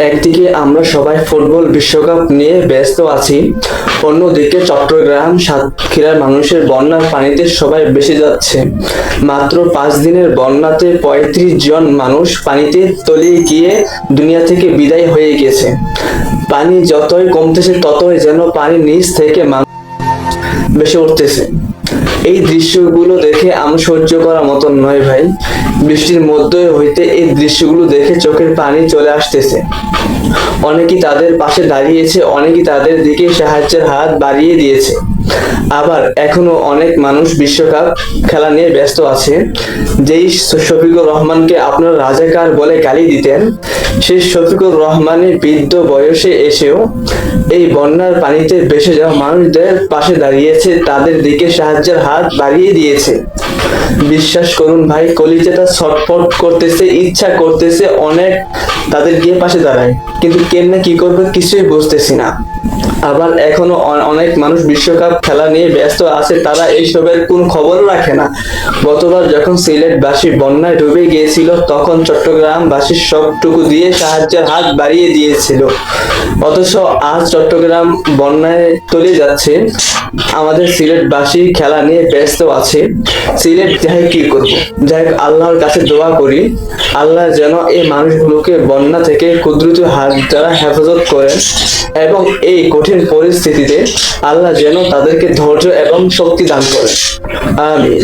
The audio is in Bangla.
একদিকে আমরা সবাই ফুটবল বিশ্বকাপ নিয়ে ব্যস্ত আছি, অন্যদিকে চট্টগ্রাম সাতক্ষীরার মানুষের বন্যার পানিতে সবাই ভেসে যাচ্ছে। মাত্র 5 দিনের বন্যাতে 35 জন মানুষ পানিতে তলিয়ে গিয়ে দুনিয়া থেকে বিদায় হয়ে গেছে। পানি যতই কমতেছে ততই যেন পানির নিচ থেকে মানুষ ভেসে উঠতেছে। এই দৃশ্যগুলো দেখে আমরা সহ্য করার মতন নয় ভাই। বৃষ্টির মধ্যে হইতে এই দৃশ্যগুলো দেখে চোখের পানি চলে আসতেছে। অনেকেই তাদের পাশে দাঁড়িয়েছে, অনেকেই তাদের দিকে সাহায্যের হাত বাড়িয়ে দিয়েছে। আবার এখনো অনেক মানুষ বিশ্বকাপ খেলা নিয়ে ব্যস্ত আছে। যেই শফিকুর রহমানকে আপনারা রাজাকার বলে গালি দিতেন, সেই শফিকুর রহমানের বৃদ্ধ বয়সে এসেও এই বন্যার পানিতে ভেসে যাওয়া মানুষদের পাশে দাঁড়িয়েছে, তাদের দিকে সাহায্যের হাত বাড়িয়ে দিয়েছে। বিশ্বাস করুন ভাই, কলিজাটা ছটফট করতেছে, ইচ্ছা করতেছে অনেক তাদের গিয়ে পাশে দাঁড়ায়, কিন্তু কেমনে কি করবে কিছুই বুঝতেছি না। আবার এখনো অনেক মানুষ বিশ্বকাপ খেলা নিয়ে ব্যস্ত আছে, তারা এইসবের কোন খবরও রাখে না। গতবার যখন সিলেটবাসী বন্যায় ডুবে গিয়েছিল, তখন চট্টগ্রামবাসী সবটুকু দিয়ে সাহায্যের হাত বাড়িয়ে দিয়েছিল। অথচ আজ চট্টগ্রাম বন্যায় তলিয়ে যাচ্ছে, আমাদের সিলেটবাসী খেলা নিয়ে ব্যস্ত আছে। সিলেট যাই কি করবো, যাই আল্লাহর কাছে দোয়া করি, আল্লাহ যেন এই মানুষগুলোকে বন্যা থেকে কুদরতি হাত দ্বারা হেফাজত করেন, এবং এই কঠিন পরিস্থিতিতে আল্লাহ যেন তাদেরকে ধৈর্য এবং শক্তি দান করেন। আমিন।